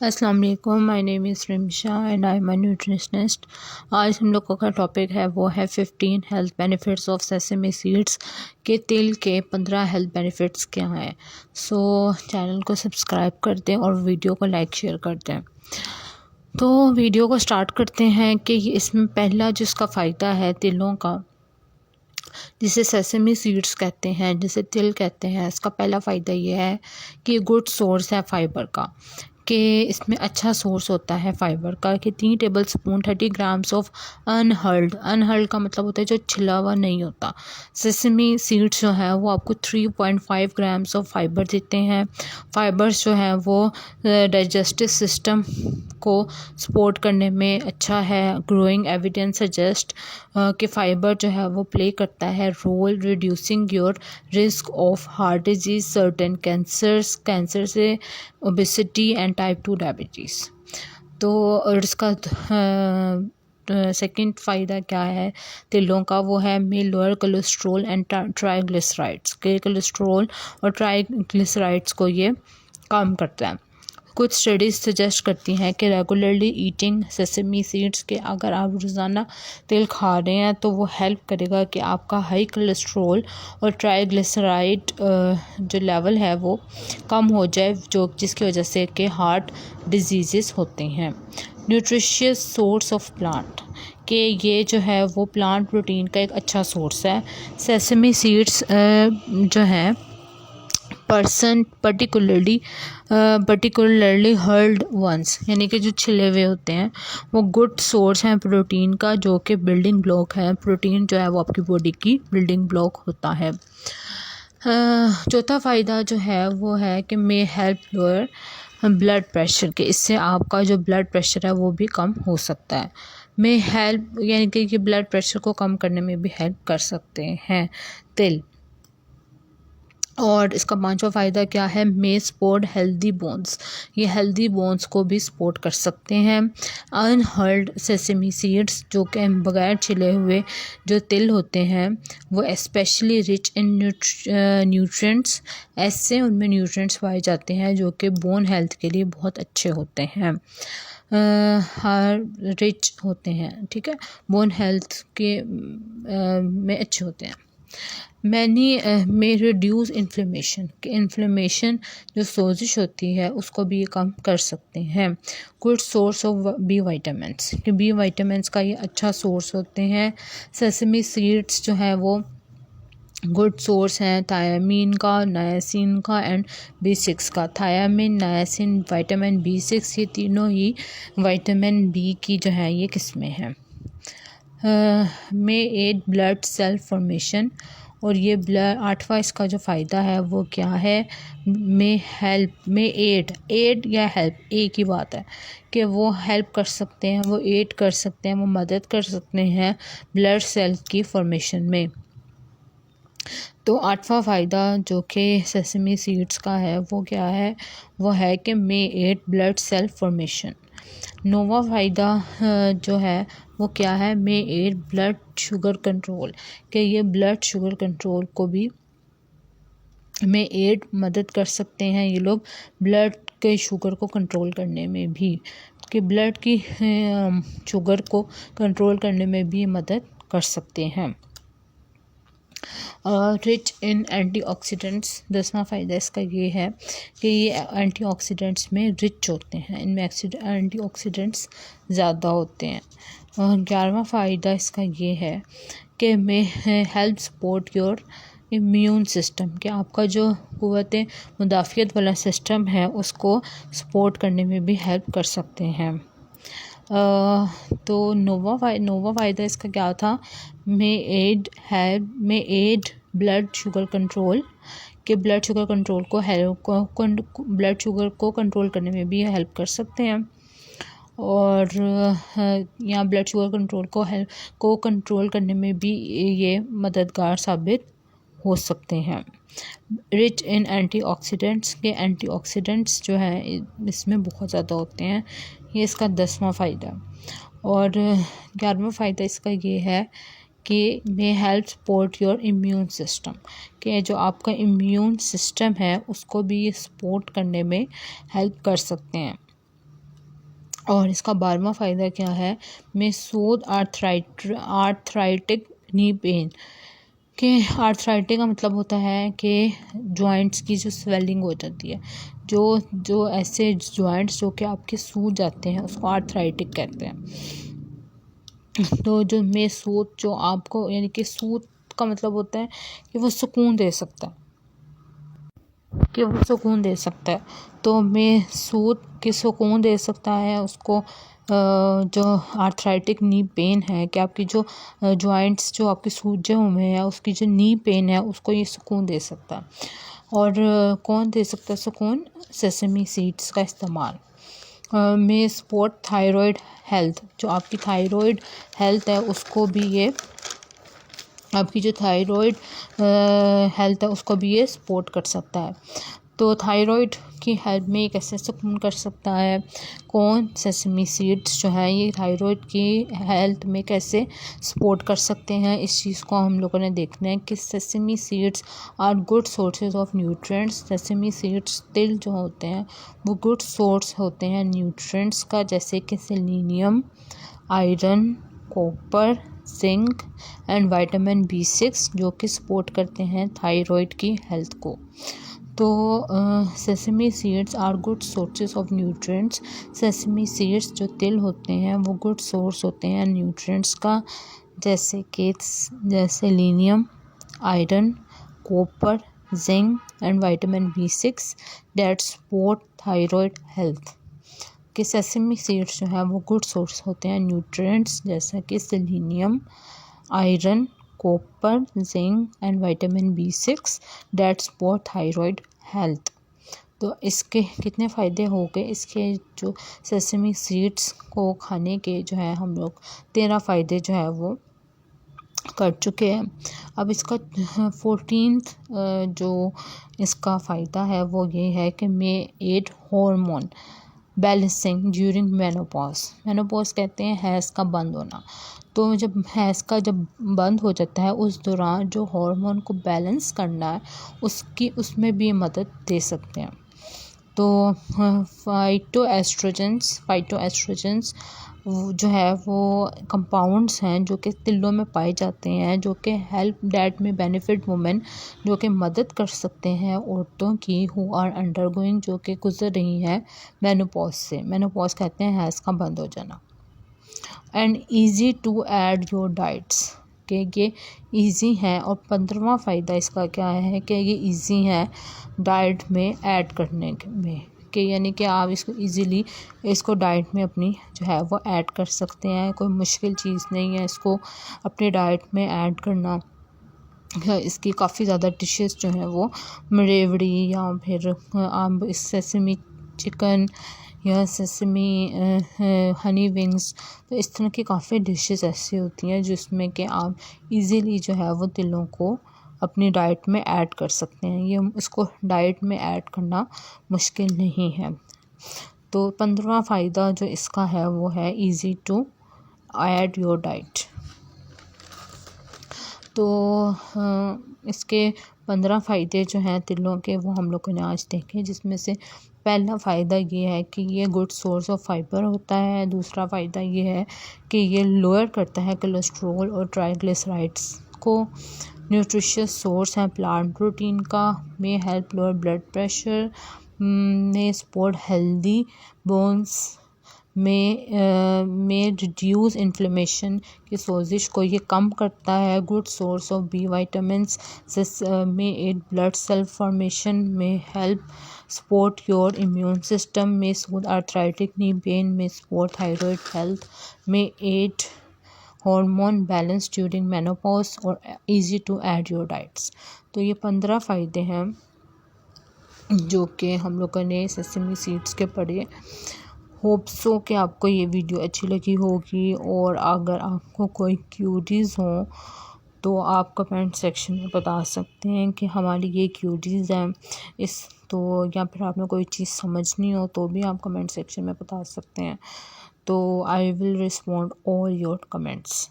अस्सलाम वालेकुम, my name is Rimsha and I am a nutritionist. आज हम लोगों का टॉपिक है वो है 15 health benefits of sesame seeds के तिल के 15 हेल्थ बेनिफिट्स क्या हैं। चैनल को सब्सक्राइब कर दें और वीडियो को लाइक शेयर कर दें। तो वीडियो को स्टार्ट करते हैं कि इसमें पहला जिसका फ़ायदा है तिलों का, जिसे सेसमी सीड्स कहते हैं, जिसे तिल कहते हैं, इसका पहला फ़ायदा ये है कि गुड सोर्स है फ़ाइबर का, कि इसमें अच्छा सोर्स होता है फ़ाइबर का। कि 3 टेबल स्पून 30 ग्राम्स ऑफ अनहर्ल्ड का मतलब होता है जो छिला हुआ नहीं होता। सेसमी सीड्स जो है वो आपको 3.5 ग्राम्स ऑफ फाइबर देते हैं। फाइबर्स जो है वो डाइजेस्टिव सिस्टम को सपोर्ट करने में अच्छा है। ग्रोइंग एविडेंस सजेस्ट कि फ़ाइबर जो है वो प्ले करता है role reducing your risk of heart disease, certain cancer से ओबेसिटी एंड टाइप 2 डायबिटीज़। तो और इसका सेकंड फ़ायदा क्या है तिलों का, वो है में लोअर कोलेस्ट्रॉल एंड ट्राइग्लिसराइड्स के कोलेस्ट्रॉल और ट्राइग्लिसराइड्स को ये कम करता है। कुछ स्टडीज़ सजेस्ट करती हैं कि रेगुलरली ईटिंग सेसमी सीड्स के अगर आप रोज़ाना तिल खा रहे हैं तो वो हेल्प करेगा कि आपका हाई कोलेस्ट्रॉल और ट्राइग्लिसराइड जो लेवल है वो कम हो जाए, जो जिसकी वजह से कि हार्ट डिजीज़ होते हैं। न्यूट्रिशियस सोर्स ऑफ प्लांट कि ये जो है वो प्लांट प्रोटीन का एक अच्छा सोर्स है। सेसमी सीड्स जो हैं पर्टिकुलरली हर्ल्ड वंस यानी कि जो छिले हुए होते हैं वो गुड सोर्स हैं प्रोटीन का, जो कि बिल्डिंग ब्लॉक है। प्रोटीन जो है वो आपकी बॉडी की बिल्डिंग ब्लॉक होता है। चौथा फ़ायदा जो है वो है कि may help lower blood pressure के, इससे आपका जो ब्लड प्रेशर है वो भी कम हो सकता है। मे हेल्प यानी कि ब्लड प्रेशर को कम करने में भी हेल्प कर सकते हैं तिल। और इसका पांचवा फ़ायदा क्या है, मे सपोर्ट हेल्दी बोन्स, ये हेल्दी बोन्स को भी सपोर्ट कर सकते हैं। अनहर्ल्ड सेसमी सीड्स जो कि बगैर छिले हुए जो तिल होते हैं वो स्पेशली रिच इन न्यूट्रिएंट्स, ऐसे उनमें न्यूट्रिएंट्स पाए जाते हैं जो कि बोन हेल्थ के लिए बहुत अच्छे होते हैं, रिच होते हैं, ठीक है, बोन हेल्थ के में अच्छे होते हैं। मैनी में रिड्यूस इन्फ्लेमेशन, कि इन्फ्लेमेशन जो सोजिश होती है उसको भी कम कर सकते हैं। Good source of B vitamins, कि बी वाइटामिन्स का ये अच्छा सोर्स होते हैं। सेसमी सीड्स जो है वो गुड सोर्स हैं थायामीन का, नायासिन का एंड B6 का। थायामीन, नायासिन, विटामिन B6 ये तीनों ही विटामिन बी की जो है ये किस्में हैं। में एड ब्लड सेल फॉर्मेशन, और ये ब्लड आठवां इसका जो फ़ायदा है वो क्या है, में हेल्प, में एड या हेल्प एक ही बात है कि वो हेल्प कर सकते हैं, वो एड कर सकते हैं, वो मदद कर सकते हैं ब्लड सेल की फॉर्मेशन में। तो आठवां फ़ायदा जो कि सेसमी सीड्स का है वो क्या है, वो है कि में एड ब्लड सेल फॉर्मेशन। नौवां फ़ायदा जो है वो क्या है, में एड ब्लड शुगर कंट्रोल, कि ये ब्लड शुगर कंट्रोल को भी में एड मदद कर सकते हैं ये लोग ब्लड के शुगर को कंट्रोल करने में भी, कि ब्लड की शुगर को कंट्रोल करने में भी मदद कर सकते हैं। रिच इन एंटीऑक्सीडेंट्स, 10वां फ़ायदा इसका ये है कि ये एंटीऑक्सीडेंट्स में रिच होते हैं, इनमें एंटीऑक्सीडेंट्स ज़्यादा होते हैं। और 11वां फ़ायदा इसका ये है कि में help support your immune system, कि आपका जो क़ुव्वत मुदाफ़ियत वाला सिस्टम है उसको सपोर्ट करने में भी हेल्प कर सकते हैं। तो नौवां फ़ायदा इसका क्या था, में एड ब्लड शुगर कंट्रोल, के ब्लड शुगर कंट्रोल को ब्लड शुगर को कंट्रोल करने में भी हेल्प कर सकते हैं। और यहाँ ब्लड शुगर कंट्रोल को कंट्रोल करने में भी ये मददगार साबित हो सकते हैं। रिच इन एंटीऑक्सीडेंट्स, के एंटीऑक्सीडेंट्स जो है इसमें बहुत ज़्यादा होते हैं, ये इसका 10वां फ़ायदा। और 11वां फ़ायदा इसका ये है कि में help support your immune system, कि जो आपका इम्यून सिस्टम है उसको भी ये सपोर्ट करने में हेल्प कर सकते हैं। और इसका 12वां फ़ायदा क्या है, में सूद आर्थराइटिक नी पेन कि आर्थराइटिस का मतलब होता है कि जॉइंट्स की जो स्वेलिंग हो जाती है, जो ऐसे जॉइंट्स जो कि आपके सूज जाते हैं उसको आर्थराइटिक कहते हैं। तो जो में सूद जो आपको यानी कि सूद का मतलब होता है कि वो सुकून दे सकता है, तो में सूद के सुकून दे सकता है उसको। जो आर्थराइटिक नी पेन है कि आपकी जो जॉइंट्स जो आपके सूजे हुए हैं उसकी जो नी पेन है उसको ये सुकून दे सकता है। और कौन दे सकता है सुकून, सेसमी सीड्स का इस्तेमाल में सपोर्ट थायराइड हेल्थ, जो आपकी थायराइड हेल्थ है उसको भी ये, आपकी जो थायराइड हेल्थ है उसको भी ये सपोर्ट कर सकता है। तो थायराइड की हेल्प में कैसे सुकून कर सकता है, कौन, सेसमी सीड्स जो है ये थायराइड की हेल्थ में कैसे सपोर्ट कर सकते हैं, इस चीज़ को हम लोगों ने देखना है कि sesame seeds are good sources of nutrients. Sesame seeds तिल जो होते हैं वो गुड सोर्स होते हैं न्यूट्रिएंट्स का, जैसे कि selenium, iron, copper, zinc and vitamin B6 जो कि सपोर्ट करते हैं थायराइड की हेल्थ को। तो sesame seeds are good sources of nutrients. Sesame seeds जो तिल होते हैं वो गुड सोर्स होते हैं न्यूट्रिएंट्स का, जैसे कि selenium, iron, copper, zinc and vitamin B6 that support thyroid health. कि सेसमी सीड्स जो है वो गुड सोर्स होते हैं न्यूट्रिएंट्स जैसे कि selenium, iron, copper, zinc and vitamin B6 that support thyroid health. तो इसके कितने फ़ायदे हो गए, इसके जो सेसमी सीड्स को खाने के जो है हम लोग 13 फ़ायदे जो है वो कर चुके हैं। अब इसका 14th जो इसका फ़ायदा है वो ये है कि में aid hormone balancing during menopause कहते हैं हैज़ का बंद होना। तो जब हैज़ का जब बंद हो जाता है उस दौरान जो हार्मोन को बैलेंस करना है उसमें भी मदद दे सकते हैं। तो फाइटोएस्ट्रोजेंस जो है वो कंपाउंड्स हैं जो कि तिलों में पाए जाते हैं, जो कि हेल्प डैट में बेनिफिट वुमेन, जो कि मदद कर सकते हैं औरतों की हु आर अंडरगोइंग, जो कि गुजर रही हैं मेनोपॉज से। मेनोपॉज कहते हैं हैज़ का बंद हो जाना। And easy to add your diets कि ये ईज़ी है। और 15वां फ़ायदा इसका क्या है कि ये ईज़ी है डाइट में ऐड करने में, कि यानी कि आप इसको इजीली इसको डाइट में अपनी जो है वो ऐड कर सकते हैं। कोई मुश्किल चीज़ नहीं है इसको अपने डाइट में ऐड करना। इसकी काफ़ी ज़्यादा डिशेस जो हैं वो मरेवड़ी या फिर आप इस सेसमी चिकन या सेसमी हनी विंग्स, तो इस तरह की काफ़ी डिशेस ऐसी होती हैं जिसमें कि आप इजीली जो है वो तिलों को अपनी डाइट में ऐड कर सकते हैं। ये इसको डाइट में ऐड करना मुश्किल नहीं है। तो 15वां फ़ायदा जो इसका है वो है easy to add your diet. तो इसके 15 फ़ायदे जो हैं तिलों के वो हम लोगों ने आज देखे, जिसमें से पहला फ़ायदा ये है कि ये गुड सोर्स ऑफ फाइबर होता है। दूसरा फ़ायदा ये है कि ये लोअर करता है कोलेस्ट्रॉल और ट्राइग्लिसराइड्स को। न्यूट्रिशियस सोर्स है प्लांट प्रोटीन का, may help lower blood pressure, may support healthy bones, may reduce inflammation की सोजिश को ये कम करता है। Good source of B vitamins may aid blood cell formation, may help support your immune system, may soothe arthritic knee pain, may support thyroid health, may aid hormone balance during menopause और easy to add your diets. तो ये 15 फ़ायदे हैं जो कि हम लोगों ने सेसमी सीड्स के पढ़े। होप सो कि आपको ये वीडियो अच्छी लगी होगी, और अगर आपको कोई क्यूरीज़ हो तो आप कमेंट सेक्शन में बता सकते हैं कि हमारी ये क्यूरीज़ हैं तो या फिर आपने कोई चीज़ समझनी हो तो भी आप कमेंट सेक्शन में बता सकते हैं। तो I will respond all your comments.